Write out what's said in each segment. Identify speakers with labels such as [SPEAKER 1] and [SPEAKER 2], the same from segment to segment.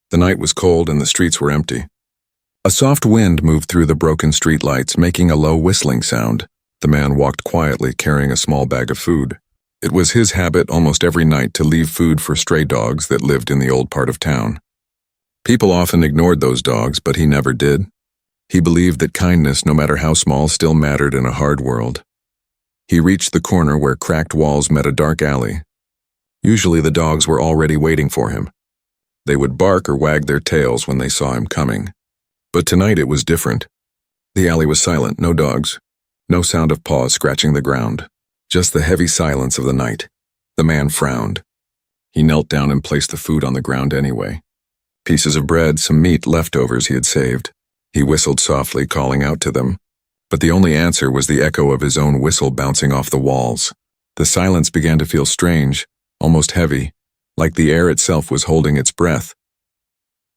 [SPEAKER 1] The night was cold and the streets were empty. A soft wind moved through the broken street lights, making a low whistling sound. The man walked quietly, carrying a small bag of food. It was his habit almost every night to leave food for stray dogs that lived in the old part of town. People often ignored those dogs, but he never did. He believed that kindness, no matter how small, still mattered in a hard world. He reached the corner where cracked walls met a dark alley. Usually the dogs were already waiting for him. They would bark or wag their tails when they saw him coming. But tonight it was different. The alley was silent, no dogs, no sound of paws scratching the ground, just the heavy silence of the night. The man frowned. He knelt down and placed the food on the ground anyway. Pieces of bread, some meat, leftovers he had saved. He whistled softly, calling out to them. But the only answer was the echo of his own whistle bouncing off the walls. The silence began to feel strange, almost heavy, like the air itself was holding its breath.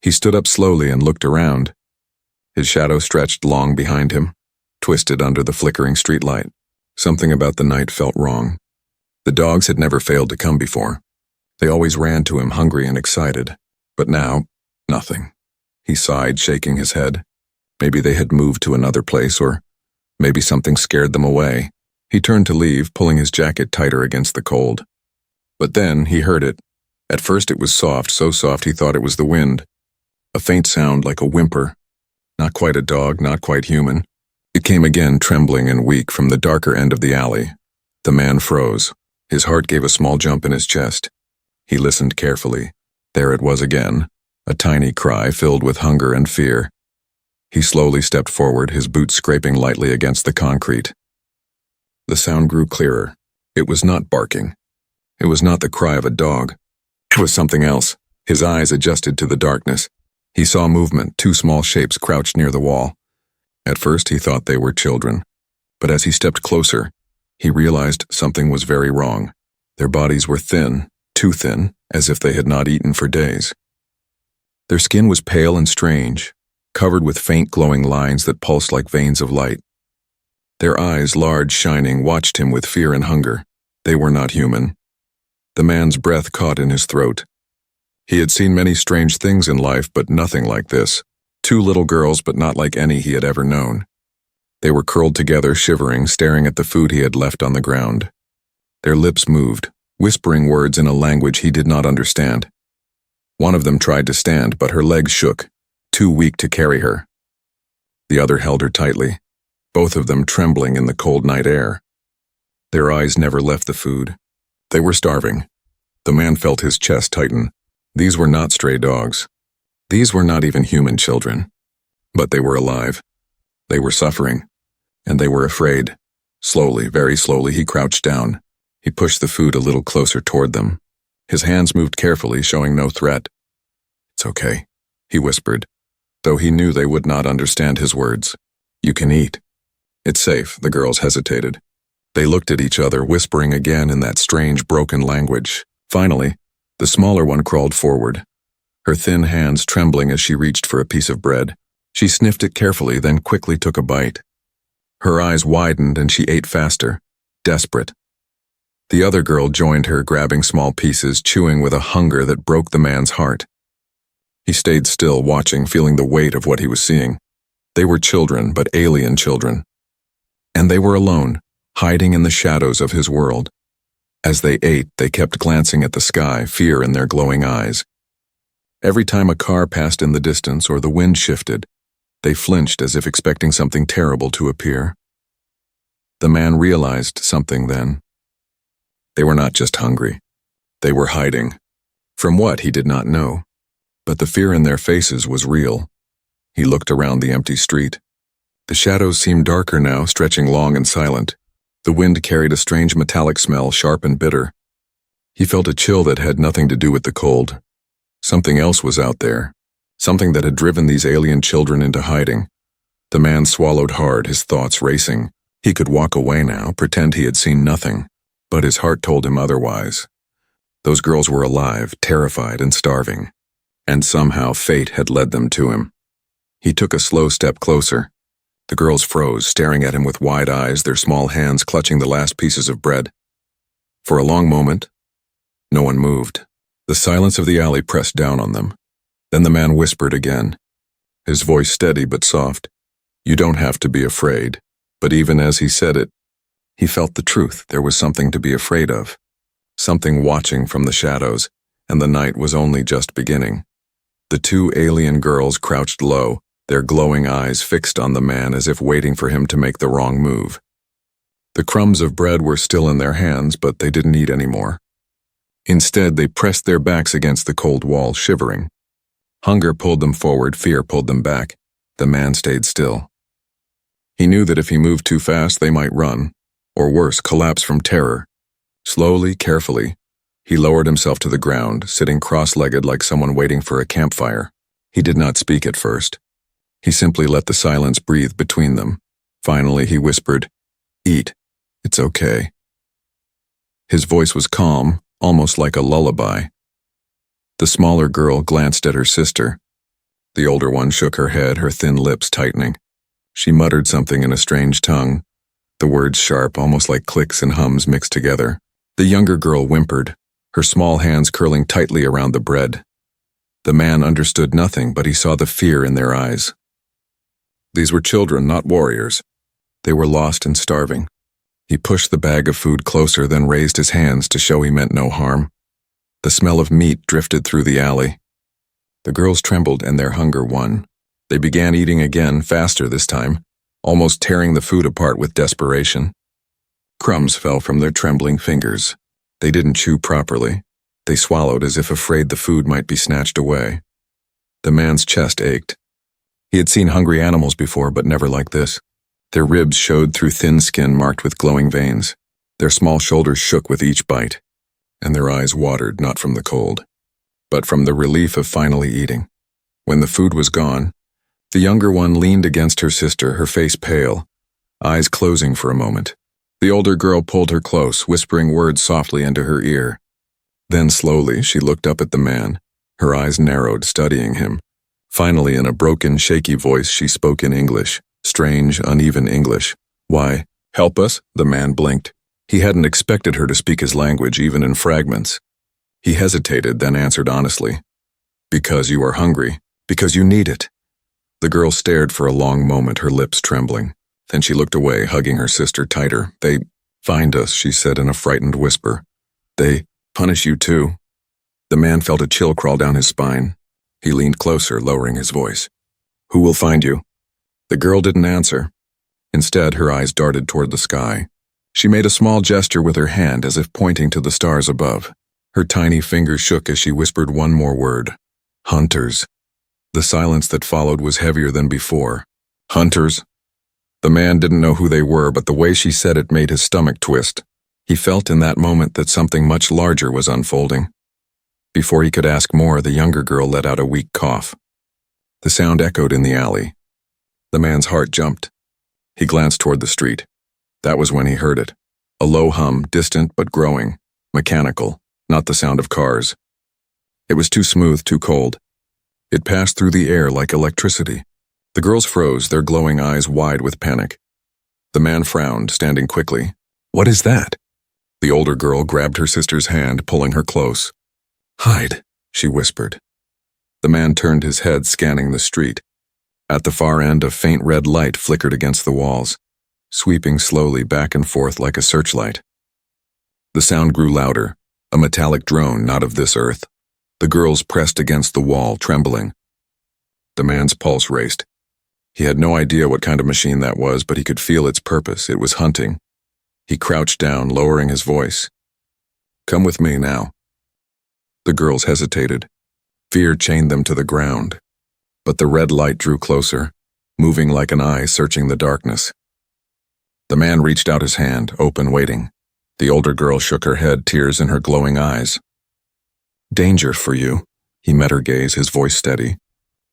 [SPEAKER 1] He stood up slowly and looked around. His shadow stretched long behind him, twisted under the flickering streetlight. Something about the night felt wrong. The dogs had never failed to come before. They always ran to him hungry and excited. But now, nothing. He sighed, shaking his head. Maybe they had moved to another place, or maybe something scared them away. He turned to leave, pulling his jacket tighter against the cold. But then he heard it. At first it was soft, so soft he thought it was the wind. A faint sound like a whimper. Not quite a dog, not quite human. It came again, trembling and weak, from the darker end of the alley. The man froze. His heart gave a small jump in his chest. He listened carefully. There it was again, a tiny cry filled with hunger and fear. He slowly stepped forward, his boots scraping lightly against the concrete. The sound grew clearer. It was not barking. It was not the cry of a dog. It was something else. His eyes adjusted to the darkness. He saw movement, two small shapes crouched near the wall. At first he thought they were children, but as he stepped closer, he realized something was very wrong. Their bodies were thin, too thin, as if they had not eaten for days. Their skin was pale and strange, covered with faint glowing lines that pulsed like veins of light. Their eyes, large, shining, watched him with fear and hunger. They were not human. The man's breath caught in his throat. He had seen many strange things in life, but nothing like this. Two little girls, but not like any he had ever known. They were curled together, shivering, staring at the food he had left on the ground. Their lips moved, whispering words in a language he did not understand. One of them tried to stand, but her legs shook, too weak to carry her. The other held her tightly, both of them trembling in the cold night air. Their eyes never left the food. They were starving. The man felt his chest tighten. These were not stray dogs. These were not even human children. But they were alive. They were suffering. And they were afraid. Slowly, very slowly, he crouched down. He pushed the food a little closer toward them. His hands moved carefully, showing no threat. "It's okay," he whispered, though he knew they would not understand his words. "You can eat." "It's safe," the girls hesitated. They looked at each other, whispering again in that strange, broken language. Finally, the smaller one crawled forward, her thin hands trembling as she reached for a piece of bread. She sniffed it carefully, then quickly took a bite. Her eyes widened and she ate faster, desperate. The other girl joined her, grabbing small pieces, chewing with a hunger that broke the man's heart. He stayed still, watching, feeling the weight of what he was seeing. They were children, but alien children. And they were alone, hiding in the shadows of his world. As they ate, they kept glancing at the sky, fear in their glowing eyes. Every time a car passed in the distance or the wind shifted, they flinched as if expecting something terrible to appear. The man realized something then. They were not just hungry. They were hiding. From what, he did not know. But the fear in their faces was real. He looked around the empty street. The shadows seemed darker now, stretching long and silent. The wind carried a strange metallic smell, sharp and bitter. He felt a chill that had nothing to do with the cold. Something else was out there. Something that had driven these alien children into hiding. The man swallowed hard, his thoughts racing. He could walk away now, pretend he had seen nothing. But his heart told him otherwise. Those girls were alive, terrified and starving. And somehow fate had led them to him. He took a slow step closer. The girls froze, staring at him with wide eyes, their small hands clutching the last pieces of bread. For a long moment, no one moved. The silence of the alley pressed down on them. Then the man whispered again, his voice steady but soft. "You don't have to be afraid." But even as he said it, he felt the truth. There was something to be afraid of. Something watching from the shadows, and the night was only just beginning. The two alien girls crouched low, their glowing eyes fixed on the man as if waiting for him to make the wrong move. The crumbs of bread were still in their hands, but they didn't eat anymore. Instead, they pressed their backs against the cold wall, shivering. Hunger pulled them forward, fear pulled them back. The man stayed still. He knew that if he moved too fast, they might run, or worse, collapse from terror. Slowly, carefully, he lowered himself to the ground, sitting cross-legged like someone waiting for a campfire. He did not speak at first. He simply let the silence breathe between them. Finally, he whispered, "Eat. It's okay." His voice was calm, almost like a lullaby. The smaller girl glanced at her sister. The older one shook her head, her thin lips tightening. She muttered something in a strange tongue, the words sharp, almost like clicks and hums mixed together. The younger girl whimpered, her small hands curling tightly around the bread. The man understood nothing, but he saw the fear in their eyes. These were children, not warriors. They were lost and starving. He pushed the bag of food closer, then raised his hands to show he meant no harm. The smell of meat drifted through the alley. The girls trembled and their hunger won. They began eating again, faster this time, almost tearing the food apart with desperation. Crumbs fell from their trembling fingers. They didn't chew properly. They swallowed as if afraid the food might be snatched away. The man's chest ached. He had seen hungry animals before, but never like this. Their ribs showed through thin skin marked with glowing veins. Their small shoulders shook with each bite, and their eyes watered not from the cold, but from the relief of finally eating. When the food was gone, the younger one leaned against her sister, her face pale, eyes closing for a moment. The older girl pulled her close, whispering words softly into her ear. Then slowly she looked up at the man, her eyes narrowed, studying him. Finally, in a broken, shaky voice, she spoke in English, strange, uneven English. "Why, help us?" The man blinked. He hadn't expected her to speak his language, even in fragments. He hesitated, then answered honestly, "Because you are hungry, because you need it." The girl stared for a long moment, her lips trembling. Then she looked away, hugging her sister tighter. "They find us," she said in a frightened whisper. "They punish you too." The man felt a chill crawl down his spine. He leaned closer, lowering his voice. "Who will find you?" The girl didn't answer. Instead, her eyes darted toward the sky. She made a small gesture with her hand as if pointing to the stars above. Her tiny fingers shook as she whispered one more word. "Hunters." The silence that followed was heavier than before. "Hunters?" The man didn't know who they were, but the way she said it made his stomach twist. He felt in that moment that something much larger was unfolding. Before he could ask more, the younger girl let out a weak cough. The sound echoed in the alley. The man's heart jumped. He glanced toward the street. That was when he heard it. A low hum, distant but growing, mechanical, not the sound of cars. It was too smooth, too cold. It passed through the air like electricity. The girls froze, their glowing eyes wide with panic. The man frowned, standing quickly. "What is that?" The older girl grabbed her sister's hand, pulling her close. "Hide," she whispered. The man turned his head, scanning the street. At the far end, a faint red light flickered against the walls, sweeping slowly back and forth like a searchlight. The sound grew louder, a metallic drone not of this earth. The girls pressed against the wall, trembling. The man's pulse raced. He had no idea what kind of machine that was, but he could feel its purpose. It was hunting. He crouched down, lowering his voice. "Come with me now." The girls hesitated. Fear chained them to the ground. But the red light drew closer, moving like an eye searching the darkness. The man reached out his hand, open, waiting. The older girl shook her head, tears in her glowing eyes. "Danger for you," he met her gaze, his voice steady.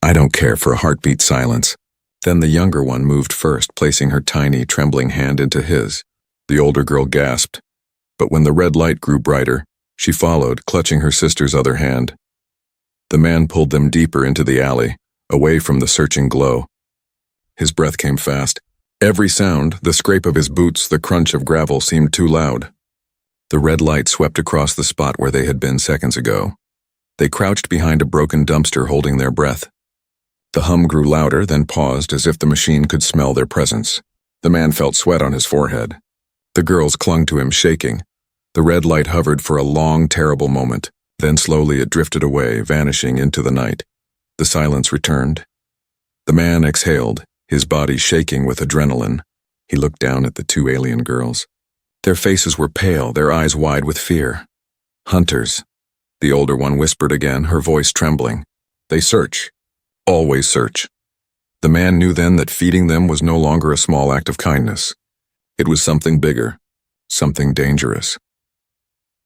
[SPEAKER 1] "I don't care for a heartbeat silence." Then the younger one moved first, placing her tiny, trembling hand into his. The older girl gasped, but when the red light grew brighter, she followed, clutching her sister's other hand. The man pulled them deeper into the alley, away from the searching glow. His breath came fast. Every sound, the scrape of his boots, the crunch of gravel, seemed too loud. The red light swept across the spot where they had been seconds ago. They crouched behind a broken dumpster holding their breath. The hum grew louder, then paused as if the machine could smell their presence. The man felt sweat on his forehead. The girls clung to him, shaking. The red light hovered for a long, terrible moment. Then slowly it drifted away, vanishing into the night. The silence returned. The man exhaled, his body shaking with adrenaline. He looked down at the two alien girls. Their faces were pale, their eyes wide with fear. Hunters. The older one whispered again, her voice trembling. They search. Always search. The man knew then that feeding them was no longer a small act of kindness. It was something bigger, something dangerous.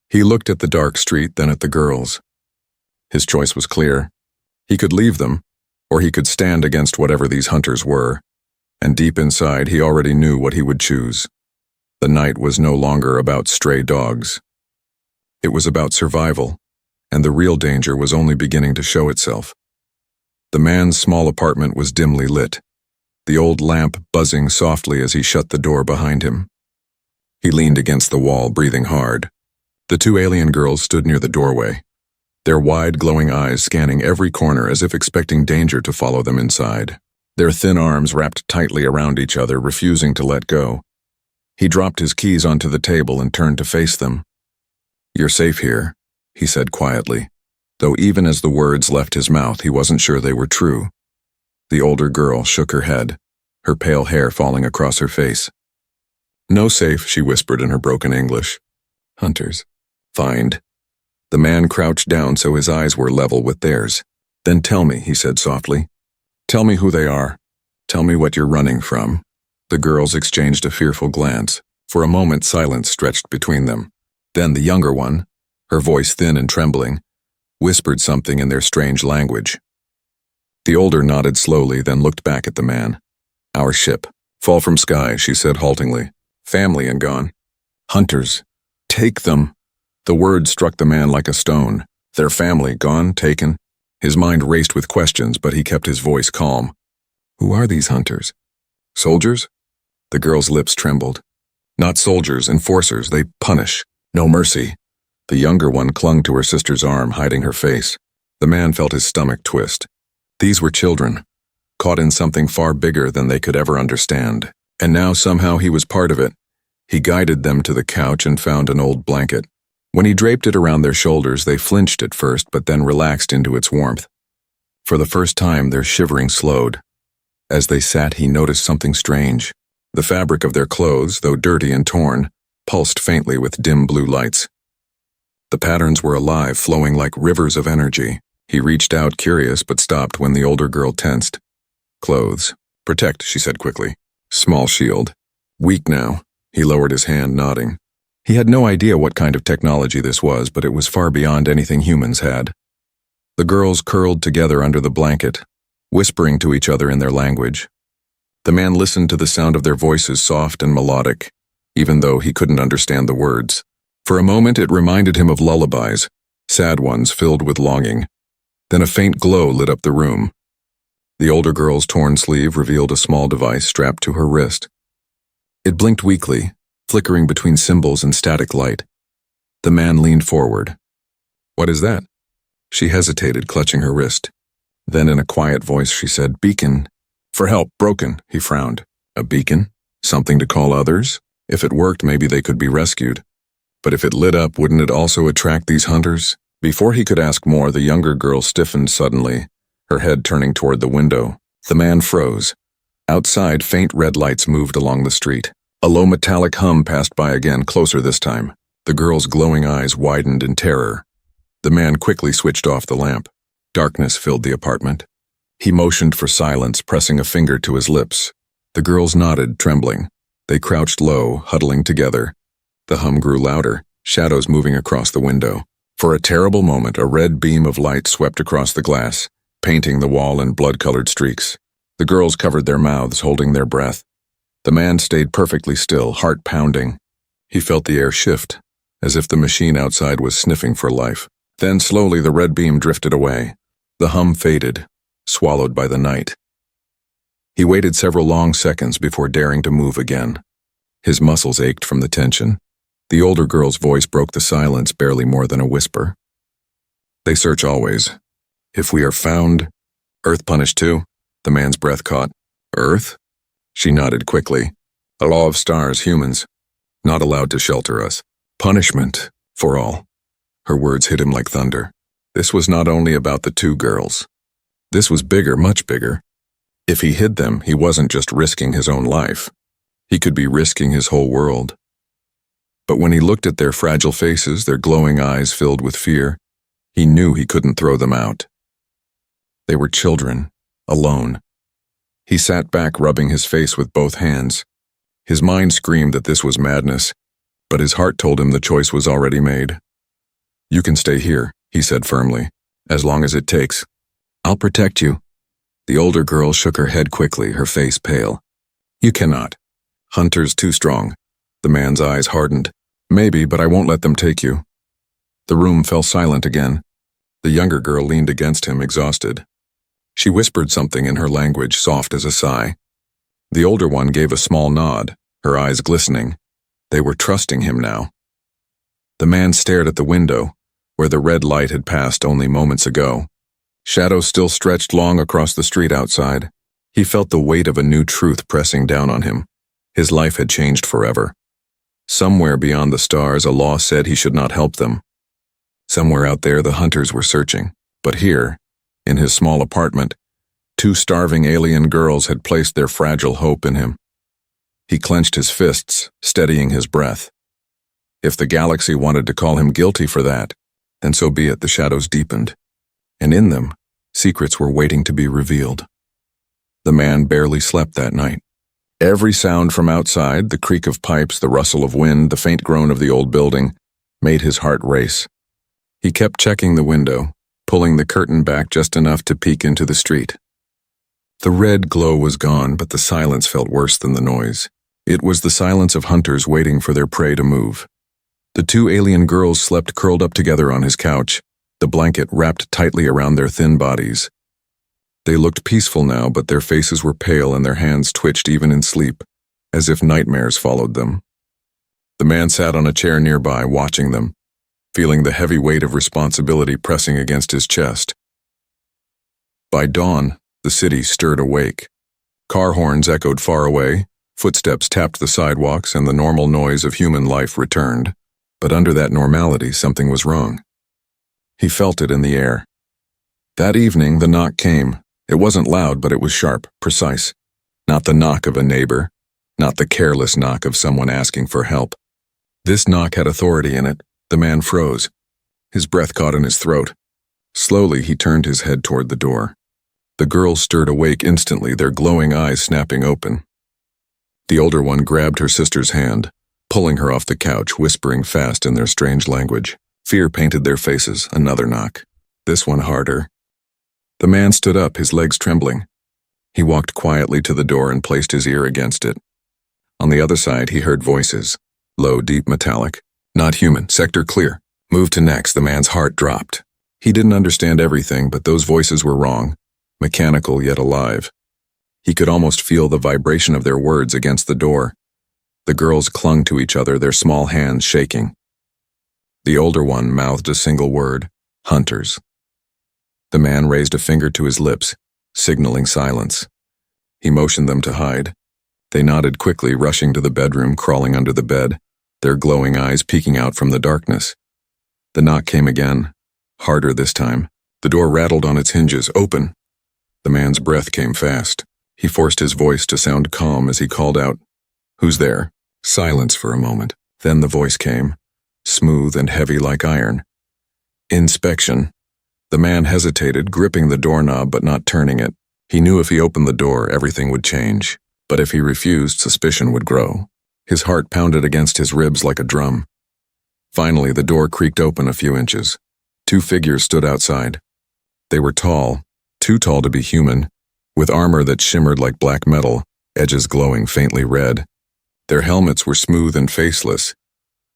[SPEAKER 1] He looked at the dark street, then at the girls. His choice was clear. He could leave them, or he could stand against whatever these hunters were, and deep inside he already knew what he would choose. The night was no longer about stray dogs. It was about survival, and the real danger was only beginning to show itself. The man's small apartment was dimly lit, the old lamp buzzing softly as he shut the door behind him. He leaned against the wall, breathing hard. The two alien girls stood near the doorway, their wide, glowing eyes scanning every corner as if expecting danger to follow them inside. Their thin arms wrapped tightly around each other, refusing to let go. He dropped his keys onto the table and turned to face them. "You're safe here," he said quietly, though even as the words left his mouth, he wasn't sure they were true. The older girl shook her head, her pale hair falling across her face. "No safe," she whispered in her broken English. "Hunters. Find." The man crouched down so his eyes were level with theirs. "Then tell me," he said softly. "Tell me who they are. Tell me what you're running from." The girls exchanged a fearful glance. For a moment, silence stretched between them. Then the younger one, her voice thin and trembling, whispered something in their strange language. The older nodded slowly, then looked back at the man. "Our ship. Fall from sky," she said haltingly. "Family and gone." "Hunters. Take them." The word struck the man like a stone. Their family gone, taken. His mind raced with questions, but he kept his voice calm. "Who are these hunters? Soldiers?" The girl's lips trembled. "Not soldiers, enforcers. They punish. No mercy." The younger one clung to her sister's arm, hiding her face. The man felt his stomach twist. These were children, caught in something far bigger than they could ever understand. And now somehow he was part of it. He guided them to the couch and found an old blanket. When he draped it around their shoulders, they flinched at first, but then relaxed into its warmth. For the first time, their shivering slowed. As they sat, he noticed something strange. The fabric of their clothes, though dirty and torn, pulsed faintly with dim blue lights. The patterns were alive, flowing like rivers of energy. He reached out, curious, but stopped when the older girl tensed. "Clothes. Protect," she said quickly. "Small shield. Weak now." He lowered his hand, nodding. He had no idea what kind of technology this was, but it was far beyond anything humans had. The girls curled together under the blanket, whispering to each other in their language. The man listened to the sound of their voices, soft and melodic, even though he couldn't understand the words. For a moment it reminded him of lullabies, sad ones filled with longing. Then a faint glow lit up the room. The older girl's torn sleeve revealed a small device strapped to her wrist. It blinked weakly, flickering between symbols and static light. The man leaned forward. "What is that?" She hesitated, clutching her wrist. Then in a quiet voice she said, "Beacon. For help, broken." He frowned. "A beacon? Something to call others? If it worked, maybe they could be rescued. But if it lit up, wouldn't it also attract these hunters?" Before he could ask more, the younger girl stiffened suddenly, her head turning toward the window. The man froze. Outside, faint red lights moved along the street. A low metallic hum passed by again, closer this time. The girl's glowing eyes widened in terror. The man quickly switched off the lamp. Darkness filled the apartment. He motioned for silence, pressing a finger to his lips. The girls nodded, trembling. They crouched low, huddling together. The hum grew louder, shadows moving across the window. For a terrible moment, a red beam of light swept across the glass, painting the wall in blood-colored streaks. The girls covered their mouths, holding their breath. The man stayed perfectly still, heart pounding. He felt the air shift, as if the machine outside was sniffing for life. Then slowly the red beam drifted away. The hum faded, swallowed by the night. He waited several long seconds before daring to move again. His muscles ached from the tension. The older girl's voice broke the silence, barely more than a whisper. They search always. If we are found, Earth punished too? The man's breath caught. Earth? She nodded quickly. A law of stars, humans. Not allowed to shelter us. Punishment, for all. Her words hit him like thunder. This was not only about the two girls. This was bigger, much bigger. If he hid them, he wasn't just risking his own life. He could be risking his whole world. But when he looked at their fragile faces, their glowing eyes filled with fear, he knew he couldn't throw them out. They were children, alone. He sat back, rubbing his face with both hands. His mind screamed that this was madness, but his heart told him the choice was already made. You can stay here, he said firmly, as long as it takes. I'll protect you. The older girl shook her head quickly, her face pale. You cannot. Hunter's too strong. The man's eyes hardened. Maybe, but I won't let them take you. The room fell silent again. The younger girl leaned against him, exhausted. She whispered something in her language, soft as a sigh. The older one gave a small nod, her eyes glistening. They were trusting him now. The man stared at the window, where the red light had passed only moments ago. Shadows still stretched long across the street outside. He felt the weight of a new truth pressing down on him. His life had changed forever. Somewhere beyond the stars, a law said he should not help them. Somewhere out there, the hunters were searching. But here, in his small apartment, two starving alien girls had placed their fragile hope in him. He clenched his fists, steadying his breath. If the galaxy wanted to call him guilty for that, then so be it. The shadows deepened, and in them, secrets were waiting to be revealed. The man barely slept that night. Every sound from outside, the creak of pipes, the rustle of wind, the faint groan of the old building, made his heart race. He kept checking the window, pulling the curtain back just enough to peek into the street. The red glow was gone, but the silence felt worse than the noise. It was the silence of hunters waiting for their prey to move. The two alien girls slept curled up together on his couch, the blanket wrapped tightly around their thin bodies. They looked peaceful now, but their faces were pale and their hands twitched even in sleep, as if nightmares followed them. The man sat on a chair nearby, watching them, feeling the heavy weight of responsibility pressing against his chest. By dawn, the city stirred awake. Car horns echoed far away, footsteps tapped the sidewalks, and the normal noise of human life returned. But under that normality, something was wrong. He felt it in the air. That evening, the knock came. It wasn't loud, but it was sharp, precise. Not the knock of a neighbor, not the careless knock of someone asking for help. This knock had authority in it. The man froze. His breath caught in his throat. Slowly, he turned his head toward the door. The girls stirred awake instantly, their glowing eyes snapping open. The older one grabbed her sister's hand, pulling her off the couch, whispering fast in their strange language. Fear painted their faces. Another knock. This one harder. The man stood up, his legs trembling. He walked quietly to the door and placed his ear against it. On the other side, he heard voices. Low, deep, metallic. Not human. Sector clear. Move to next. The man's heart dropped. He didn't understand everything, but those voices were wrong. Mechanical yet alive. He could almost feel the vibration of their words against the door. The girls clung to each other, their small hands shaking. The older one mouthed a single word. Hunters. The man raised a finger to his lips, signaling silence. He motioned them to hide. They nodded quickly, rushing to the bedroom, crawling under the bed, their glowing eyes peeking out from the darkness. The knock came again, harder this time. The door rattled on its hinges. Open. The man's breath came fast. He forced his voice to sound calm as he called out, "Who's there?" Silence for a moment. Then the voice came, smooth and heavy like iron. Inspection. The man hesitated, gripping the doorknob but not turning it. He knew if he opened the door, everything would change. But if he refused, suspicion would grow. His heart pounded against his ribs like a drum. Finally, the door creaked open a few inches. Two figures stood outside. They were tall, too tall to be human, with armor that shimmered like black metal, edges glowing faintly red. Their helmets were smooth and faceless,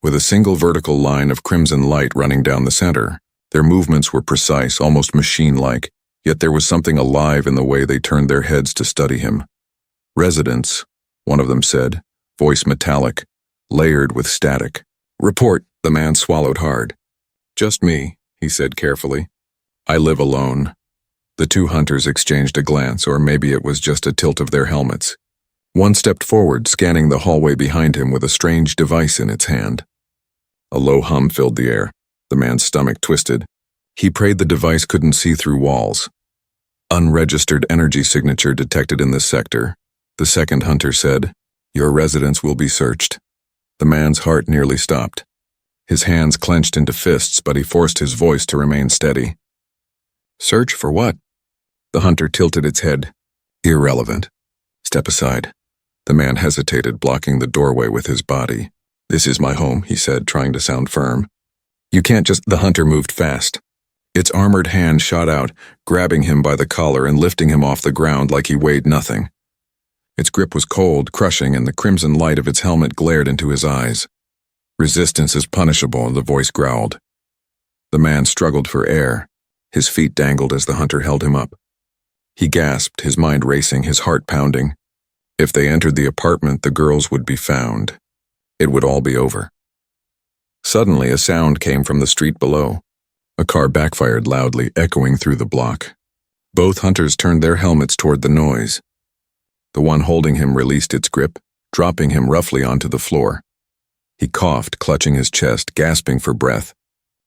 [SPEAKER 1] with a single vertical line of crimson light running down the center. Their movements were precise, almost machine-like, yet there was something alive in the way they turned their heads to study him. "Residents," one of them said, voice metallic, layered with static. "Report," the man swallowed hard. "Just me," he said carefully. I live alone. The two hunters exchanged a glance, or maybe it was just a tilt of their helmets. One stepped forward, scanning the hallway behind him with a strange device in its hand. A low hum filled the air. The man's stomach twisted. He prayed the device couldn't see through walls. Unregistered energy signature detected in this sector. The second hunter said, "Your residence will be searched." The man's heart nearly stopped. His hands clenched into fists, but he forced his voice to remain steady. "Search for what?" The hunter tilted its head. "Irrelevant. Step aside." The man hesitated, blocking the doorway with his body. "This is my home," he said, trying to sound firm. "You can't just—" The hunter moved fast. Its armored hand shot out, grabbing him by the collar and lifting him off the ground like he weighed nothing. Its grip was cold, crushing, and the crimson light of its helmet glared into his eyes. "Resistance is punishable," the voice growled. The man struggled for air. His feet dangled as the hunter held him up. He gasped, his mind racing, his heart pounding. If they entered the apartment, the girls would be found. It would all be over. Suddenly, a sound came from the street below. A car backfired loudly, echoing through the block. Both hunters turned their helmets toward the noise. The one holding him released its grip, dropping him roughly onto the floor. He coughed, clutching his chest, gasping for breath.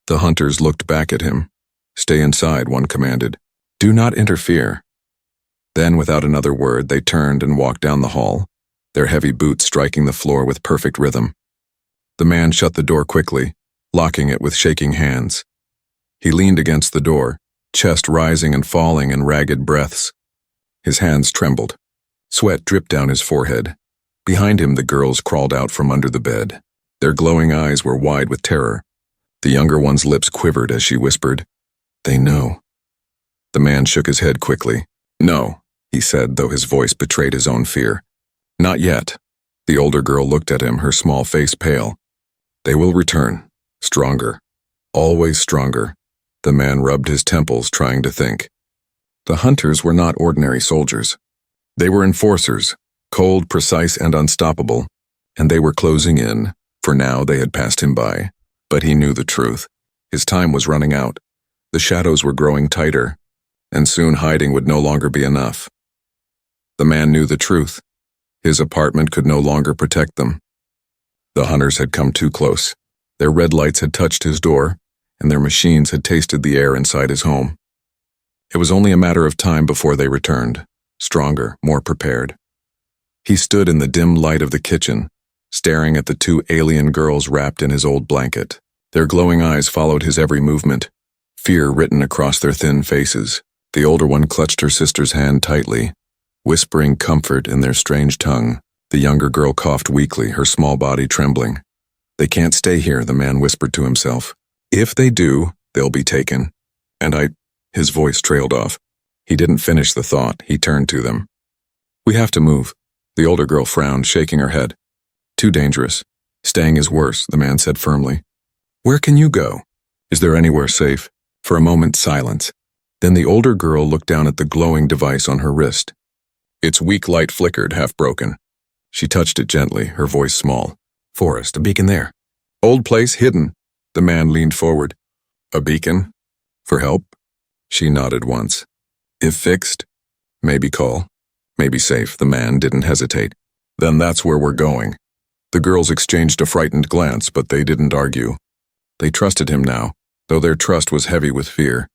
[SPEAKER 1] The hunters looked back at him. "Stay inside," one commanded. "Do not interfere." Then, without another word, they turned and walked down the hall, their heavy boots striking the floor with perfect rhythm. The man shut the door quickly, locking it with shaking hands. He leaned against the door, chest rising and falling in ragged breaths. His hands trembled. Sweat dripped down his forehead. Behind him, the girls crawled out from under the bed. Their glowing eyes were wide with terror. The younger one's lips quivered as she whispered, "They know." The man shook his head quickly. "No," he said, though his voice betrayed his own fear. "Not yet." The older girl looked at him, her small face pale. "They will return. Stronger. Always stronger." The man rubbed his temples, trying to think. The hunters were not ordinary soldiers. They were enforcers, cold, precise, and unstoppable, and they were closing in. For now, they had passed him by. But he knew the truth. His time was running out. The shadows were growing tighter, and soon hiding would no longer be enough. The man knew the truth. His apartment could no longer protect them. The hunters had come too close. Their red lights had touched his door, and their machines had tasted the air inside his home. It was only a matter of time before they returned, stronger, more prepared. He stood in the dim light of the kitchen, staring at the two alien girls wrapped in his old blanket. Their glowing eyes followed his every movement, fear written across their thin faces. The older one clutched her sister's hand tightly, whispering comfort in their strange tongue. The younger girl coughed weakly, her small body trembling. "They can't stay here," the man whispered to himself. "If they do, they'll be taken. And His voice trailed off. He didn't finish the thought. He turned to them. "We have to move." The older girl frowned, shaking her head. "Too dangerous. Staying is worse," the man said firmly. "Where can you go? Is there anywhere safe?" For a moment, silence. Then the older girl looked down at the glowing device on her wrist. Its weak light flickered, half broken. She touched it gently, her voice small. "Forest, a beacon there." "Old place hidden." The man leaned forward. "A beacon? For help?" She nodded once. "If fixed, maybe call. Maybe safe." The man didn't hesitate. "Then that's where we're going." The girls exchanged a frightened glance, but they didn't argue. They trusted him now, though their trust was heavy with fear.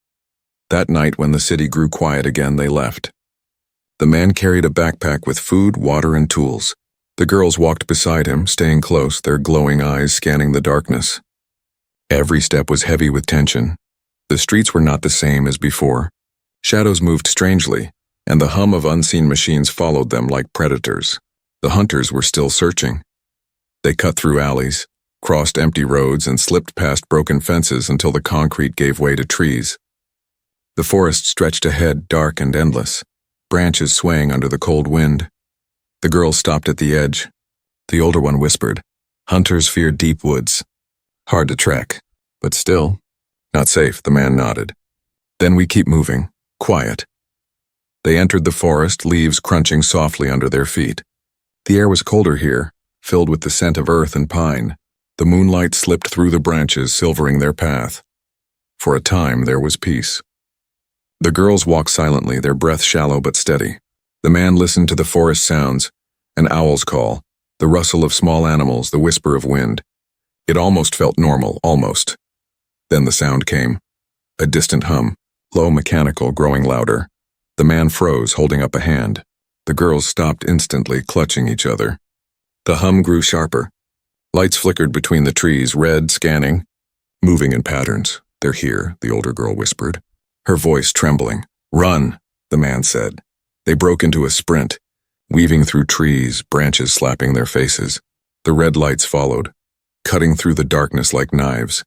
[SPEAKER 1] That night, when the city grew quiet again, they left. The man carried a backpack with food, water, and tools. The girls walked beside him, staying close, their glowing eyes scanning the darkness. Every step was heavy with tension. The streets were not the same as before. Shadows moved strangely, and the hum of unseen machines followed them like predators. The hunters were still searching. They cut through alleys, crossed empty roads, and slipped past broken fences until the concrete gave way to trees. The forest stretched ahead, dark and endless, branches swaying under the cold wind. The girls stopped at the edge. The older one whispered, "Hunters fear deep woods. Hard to track, but still, not safe." The man nodded. "Then we keep moving, quiet." They entered the forest, leaves crunching softly under their feet. The air was colder here, filled with the scent of earth and pine. The moonlight slipped through the branches, silvering their path. For a time, there was peace. The girls walked silently, their breath shallow but steady. The man listened to the forest sounds, an owl's call, the rustle of small animals, the whisper of wind. It almost felt normal, almost. Then the sound came. A distant hum, low, mechanical, growing louder. The man froze, holding up a hand. The girls stopped instantly, clutching each other. The hum grew sharper. Lights flickered between the trees, red, scanning, moving in patterns. "They're here," the older girl whispered, her voice trembling. "Run," the man said. They broke into a sprint, weaving through trees, branches slapping their faces. The red lights followed, cutting through the darkness like knives.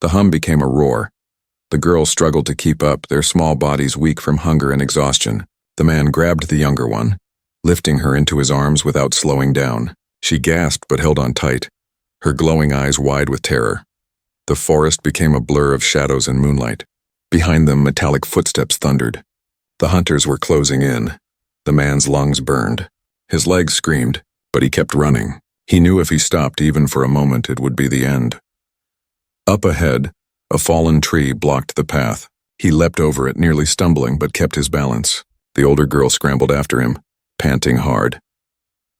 [SPEAKER 1] The hum became a roar. The girls struggled to keep up, their small bodies weak from hunger and exhaustion. The man grabbed the younger one, lifting her into his arms without slowing down. She gasped but held on tight, her glowing eyes wide with terror. The forest became a blur of shadows and moonlight. Behind them, metallic footsteps thundered. The hunters were closing in. The man's lungs burned. His legs screamed, but he kept running. He knew if he stopped even for a moment, it would be the end. Up ahead, a fallen tree blocked the path. He leapt over it, nearly stumbling, but kept his balance. The older girl scrambled after him, panting hard.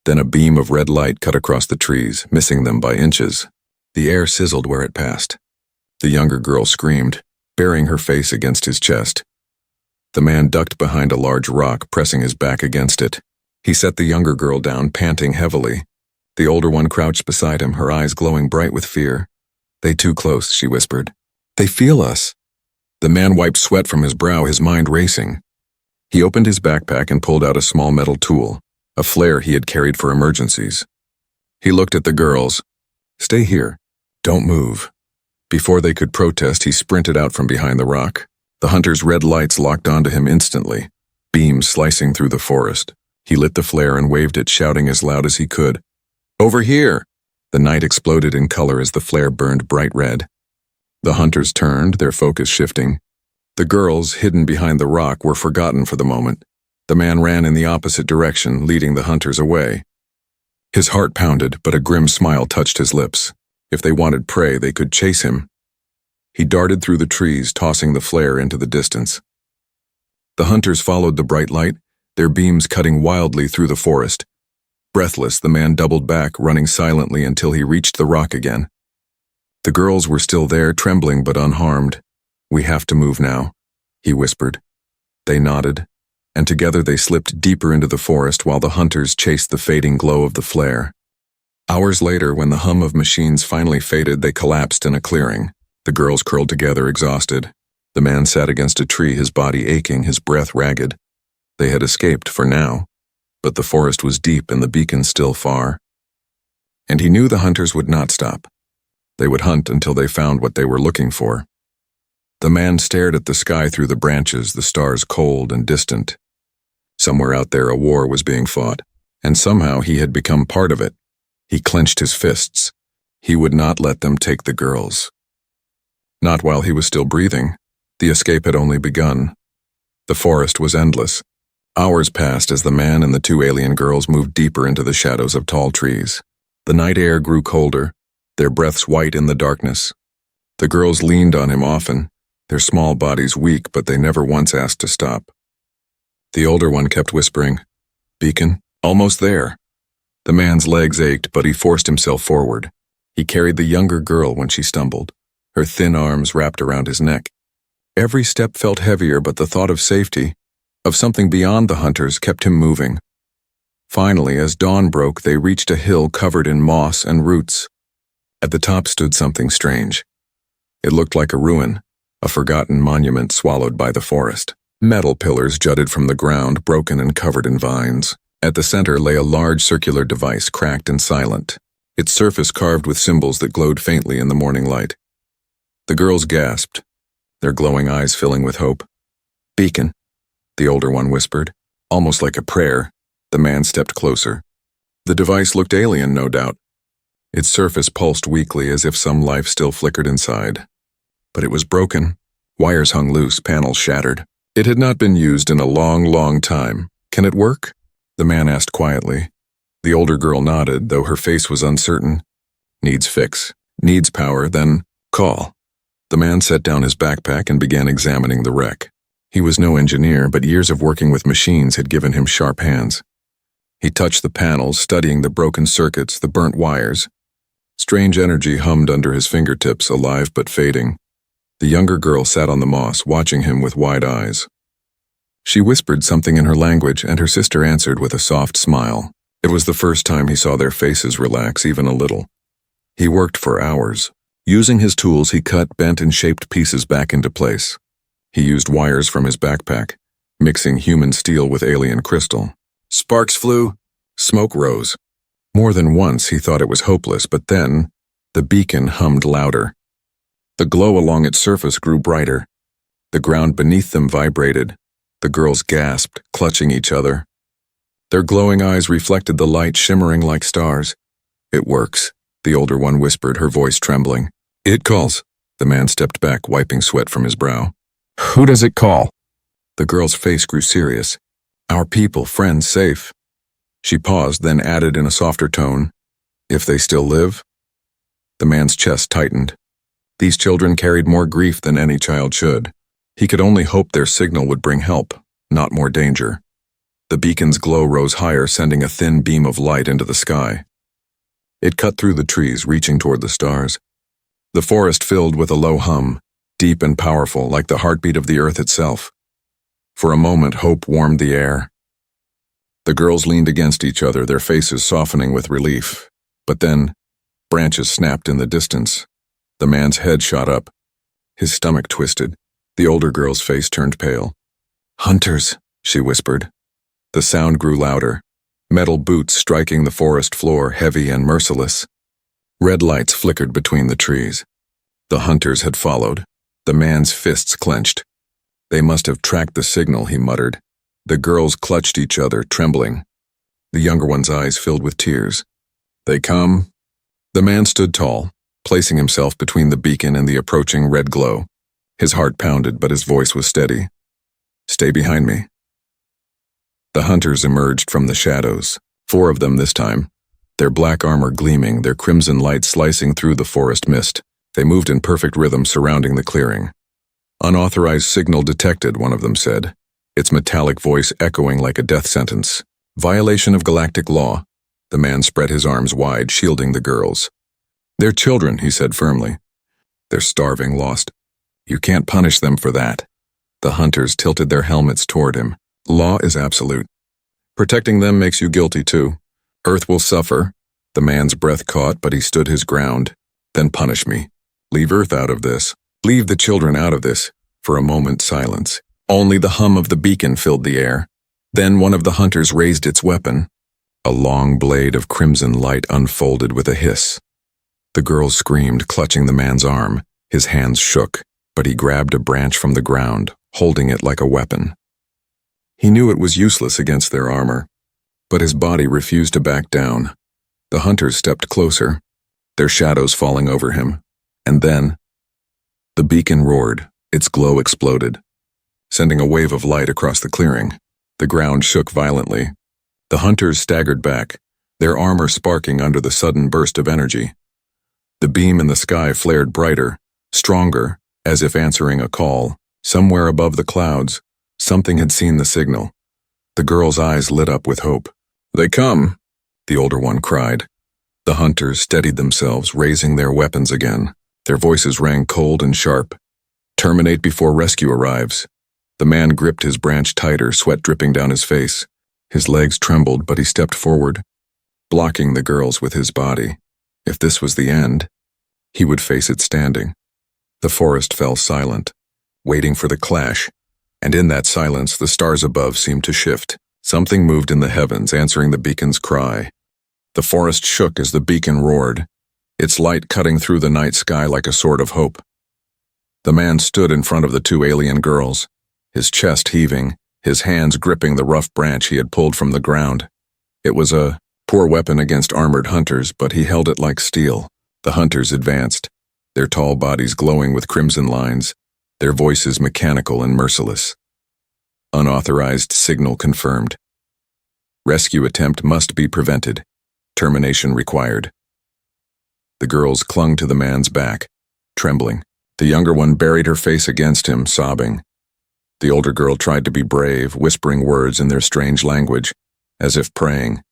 [SPEAKER 1] Then a beam of red light cut across the trees, missing them by inches. The air sizzled where it passed. The younger girl screamed, burying her face against his chest. The man ducked behind a large rock, pressing his back against it. He set the younger girl down, panting heavily. The older one crouched beside him, her eyes glowing bright with fear. "They too close," she whispered. "They feel us." The man wiped sweat from his brow, his mind racing. He opened his backpack and pulled out a small metal tool, a flare he had carried for emergencies. He looked at the girls. "Stay here. Don't move." Before they could protest, he sprinted out from behind the rock. The hunter's red lights locked onto him instantly, beams slicing through the forest. He lit the flare and waved it, shouting as loud as he could, "Over here!" The night exploded in color as the flare burned bright red. The hunters turned, their focus shifting. The girls, hidden behind the rock, were forgotten for the moment. The man ran in the opposite direction, leading the hunters away. His heart pounded, but a grim smile touched his lips. If they wanted prey, they could chase him. He darted through the trees, tossing the flare into the distance. The hunters followed the bright light, their beams cutting wildly through the forest. Breathless, the man doubled back, running silently until he reached the rock again. The girls were still there, trembling but unharmed. "We have to move now," he whispered. They nodded, and together they slipped deeper into the forest while the hunters chased the fading glow of the flare. Hours later, when the hum of machines finally faded, they collapsed in a clearing. The girls curled together, exhausted. The man sat against a tree, his body aching, his breath ragged. They had escaped for now, but the forest was deep and the beacon still far. And he knew the hunters would not stop. They would hunt until they found what they were looking for. The man stared at the sky through the branches, the stars cold and distant. Somewhere out there a war was being fought, and somehow he had become part of it. He clenched his fists. He would not let them take the girls. Not while he was still breathing. The escape had only begun. The forest was endless. Hours passed as the man and the two alien girls moved deeper into the shadows of tall trees. The night air grew colder, their breaths white in the darkness. The girls leaned on him often, their small bodies weak, but they never once asked to stop. The older one kept whispering, "Beacon, almost there." The man's legs ached, but he forced himself forward. He carried the younger girl when she stumbled, her thin arms wrapped around his neck. Every step felt heavier, but the thought of safety, of something beyond the hunters, kept him moving. Finally, as dawn broke, they reached a hill covered in moss and roots. At the top stood something strange. It looked like a ruin, a forgotten monument swallowed by the forest. Metal pillars jutted from the ground, broken and covered in vines. At the center lay a large circular device, cracked and silent, its surface carved with symbols that glowed faintly in the morning light. The girls gasped, their glowing eyes filling with hope. "Beacon," the older one whispered, almost like a prayer. The man stepped closer. The device looked alien, no doubt. Its surface pulsed weakly as if some life still flickered inside. But it was broken. Wires hung loose, panels shattered. It had not been used in a long, long time. "Can it work?" the man asked quietly. The older girl nodded, though her face was uncertain. "Needs fix. Needs power, then call." The man set down his backpack and began examining the wreck. He was no engineer, but years of working with machines had given him sharp hands. He touched the panels, studying the broken circuits, the burnt wires. Strange energy hummed under his fingertips, alive but fading. The younger girl sat on the moss, watching him with wide eyes. She whispered something in her language, and her sister answered with a soft smile. It was the first time he saw their faces relax even a little. He worked for hours. Using his tools, he cut, bent, and shaped pieces back into place. He used wires from his backpack, mixing human steel with alien crystal. Sparks flew, smoke rose. More than once he thought it was hopeless, but then the beacon hummed louder. The glow along its surface grew brighter. The ground beneath them vibrated. The girls gasped, clutching each other. Their glowing eyes reflected the light, shimmering like stars. It works, the older one whispered, her voice trembling. It calls. The man stepped back, wiping sweat from his brow. Who does it call? The girl's face grew serious. Our people, friends, safe. She paused, then added in a softer tone, if they still live? The man's chest tightened. These children carried more grief than any child should. He could only hope their signal would bring help, not more danger. The beacon's glow rose higher, sending a thin beam of light into the sky. It cut through the trees, reaching toward the stars. The forest filled with a low hum, deep and powerful, like the heartbeat of the earth itself. For a moment, hope warmed the air. The girls leaned against each other, their faces softening with relief. But then, branches snapped in the distance. The man's head shot up. His stomach twisted. The older girl's face turned pale. Hunters, she whispered. The sound grew louder. Metal boots striking the forest floor, heavy and merciless. Red lights flickered between the trees. The hunters had followed. The man's fists clenched. They must have tracked the signal, he muttered. The girls clutched each other, trembling. The younger one's eyes filled with tears. They come? The man stood tall, placing himself between the beacon and the approaching red glow. His heart pounded, but his voice was steady. Stay behind me. The hunters emerged from the shadows, 4 of them this time, their black armor gleaming, their crimson light slicing through the forest mist. They moved in perfect rhythm surrounding the clearing. Unauthorized signal detected, one of them said, its metallic voice echoing like a death sentence. Violation of galactic law. The man spread his arms wide, shielding the girls. They're children, he said firmly. They're starving, lost. You can't punish them for that. The hunters tilted their helmets toward him. Law is absolute. Protecting them makes you guilty too. Earth will suffer. The man's breath caught, but he stood his ground. Then punish me. Leave Earth out of this. Leave the children out of this. For a moment, silence. Only the hum of the beacon filled the air. Then one of the hunters raised its weapon. A long blade of crimson light unfolded with a hiss. The girl screamed, clutching the man's arm. His hands shook, but he grabbed a branch from the ground, holding it like a weapon. He knew it was useless against their armor, but his body refused to back down. The hunters stepped closer, their shadows falling over him. And then, the beacon roared, its glow exploded, sending a wave of light across the clearing. The ground shook violently. The hunters staggered back, their armor sparking under the sudden burst of energy. The beam in the sky flared brighter, stronger, as if answering a call. Somewhere above the clouds, something had seen the signal. The girl's eyes lit up with hope. They come, the older one cried. The hunters steadied themselves, raising their weapons again. Their voices rang cold and sharp. Terminate before rescue arrives. The man gripped his branch tighter, sweat dripping down his face. His legs trembled, but he stepped forward, blocking the girls with his body. If this was the end, he would face it standing. The forest fell silent, waiting for the clash, and in that silence the stars above seemed to shift. Something moved in the heavens, answering the beacon's cry. The forest shook as the beacon roared, its light cutting through the night sky like a sword of hope. The man stood in front of the 2 alien girls, his chest heaving, his hands gripping the rough branch he had pulled from the ground. It was a poor weapon against armored hunters, but he held it like steel. The hunters advanced, their tall bodies glowing with crimson lines, their voices mechanical and merciless. Unauthorized signal confirmed. Rescue attempt must be prevented. Termination required. The girls clung to the man's back, trembling. The younger one buried her face against him, sobbing. The older girl tried to be brave, whispering words in their strange language, as if praying.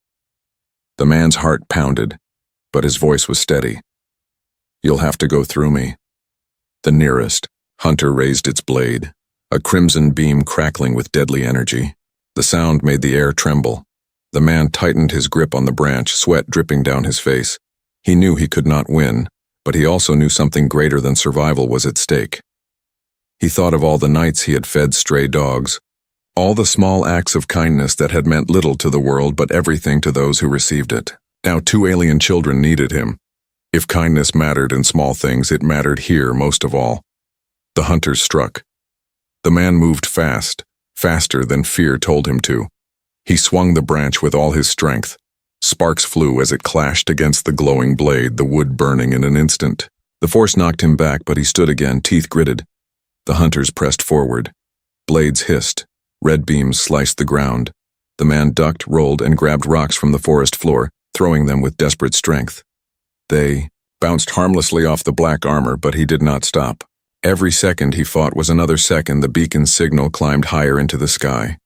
[SPEAKER 1] The man's heart pounded, but his voice was steady. "You'll have to go through me." The nearest hunter raised its blade, a crimson beam crackling with deadly energy. The sound made the air tremble. The man tightened his grip on the branch, sweat dripping down his face. He knew he could not win, but he also knew something greater than survival was at stake. He thought of all the nights he had fed stray dogs, all the small acts of kindness that had meant little to the world but everything to those who received it. Now 2 alien children needed him. If kindness mattered in small things, it mattered here most of all. The hunters struck. The man moved fast, faster than fear told him to. He swung the branch with all his strength. Sparks flew as it clashed against the glowing blade, the wood burning in an instant. The force knocked him back, but he stood again, teeth gritted. The hunters pressed forward. Blades hissed. Red beams sliced the ground. The man ducked, rolled, and grabbed rocks from the forest floor, throwing them with desperate strength. They bounced harmlessly off the black armor, but he did not stop. Every second he fought was another second the beacon's signal climbed higher into the sky.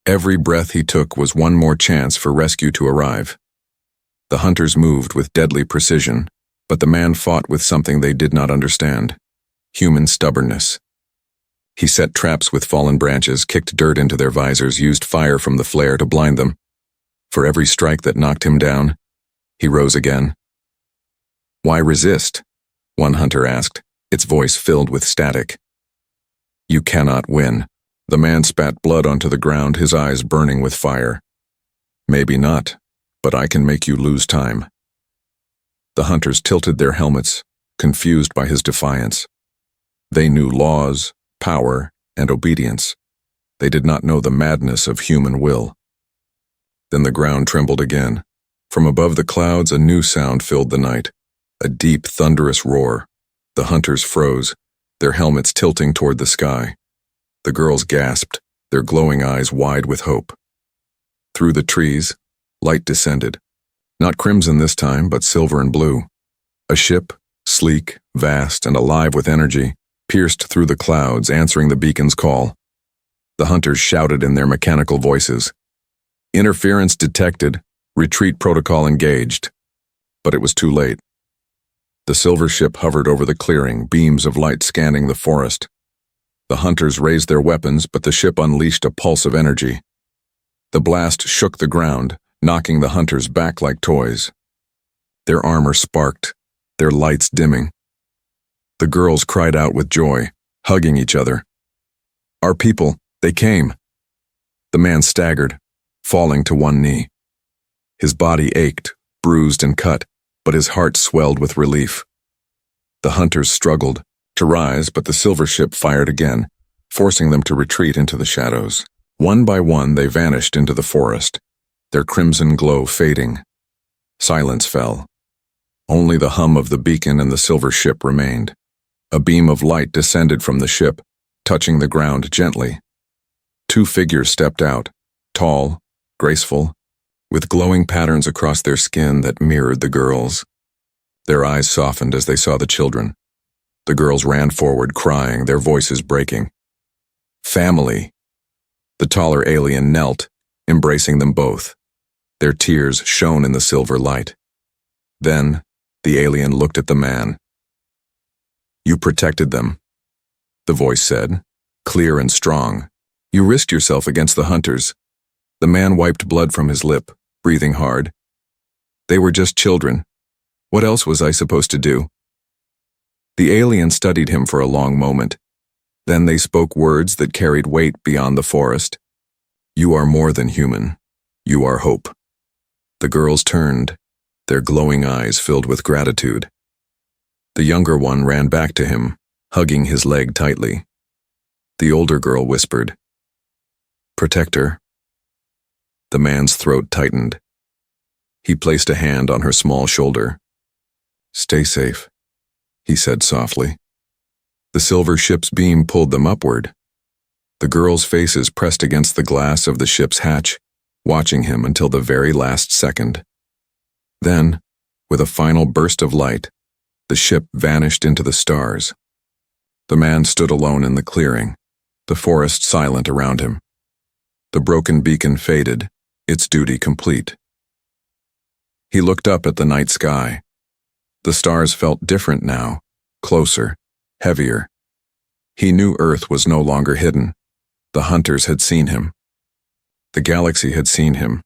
[SPEAKER 1] Every breath he took was one more chance for rescue to arrive. The hunters moved with deadly precision, but the man fought with something they did not understand: human stubbornness. He set traps with fallen branches, kicked dirt into their visors, used fire from the flare to blind them. For every strike that knocked him down, he rose again. "Why resist?" one hunter asked, its voice filled with static. "You cannot win." The man spat blood onto the ground, his eyes burning with fire. "Maybe not, but I can make you lose time." The hunters tilted their helmets, confused by his defiance. They knew laws, power, and obedience. They did not know the madness of human will. Then the ground trembled again. From above the clouds, a new sound filled the night, a deep, thunderous roar. The hunters froze, their helmets tilting toward the sky. The girls gasped, their glowing eyes wide with hope. Through the trees, light descended. Not crimson this time, but silver and blue. A ship, sleek, vast, and alive with energy, pierced through the clouds, answering the beacon's call. The hunters shouted in their mechanical voices. Interference detected, retreat protocol engaged. But it was too late. The silver ship hovered over the clearing, beams of light scanning the forest. The hunters raised their weapons, but the ship unleashed a pulse of energy. The blast shook the ground, knocking the hunters back like toys. Their armor sparked, their lights dimming. The girls cried out with joy, hugging each other. "Our people, they came." The man staggered, falling to one knee. His body ached, bruised and cut, but his heart swelled with relief. The hunters struggled to rise, but the silver ship fired again, forcing them to retreat into the shadows. One by one, they vanished into the forest, their crimson glow fading. Silence fell. Only the hum of the beacon and the silver ship remained. A beam of light descended from the ship, touching the ground gently. 2 figures stepped out, tall, graceful, with glowing patterns across their skin that mirrored the girls. Their eyes softened as they saw the children. The girls ran forward, crying, their voices breaking. "Family!" The taller alien knelt, embracing them both. Their tears shone in the silver light. Then, the alien looked at the man. "You protected them," the voice said, clear and strong. "You risked yourself against the hunters." The man wiped blood from his lip, breathing hard. "They were just children. What else was I supposed to do?" The alien studied him for a long moment. Then they spoke words that carried weight beyond the forest. "You are more than human. You are hope." The girls turned, their glowing eyes filled with gratitude. The younger one ran back to him, hugging his leg tightly. The older girl whispered, "Protect her." The man's throat tightened. He placed a hand on her small shoulder. "Stay safe," he said softly. The silver ship's beam pulled them upward. The girls' faces pressed against the glass of the ship's hatch, watching him until the very last second. Then, with a final burst of light, the ship vanished into the stars. The man stood alone in the clearing, the forest silent around him. The broken beacon faded, its duty complete. He looked up at the night sky. The stars felt different now, closer, heavier. He knew Earth was no longer hidden. The hunters had seen him. The galaxy had seen him.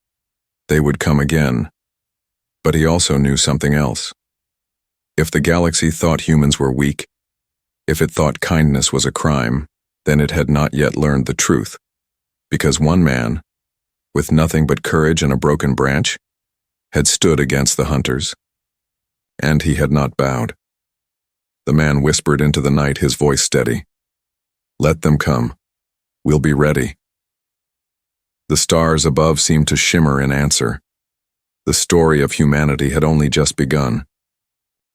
[SPEAKER 1] They would come again. But he also knew something else. If the galaxy thought humans were weak, if it thought kindness was a crime, then it had not yet learned the truth. Because one man, with nothing but courage and a broken branch, had stood against the hunters. And he had not bowed. The man whispered into the night, his voice steady. "Let them come. We'll be ready." The stars above seemed to shimmer in answer. The story of humanity had only just begun.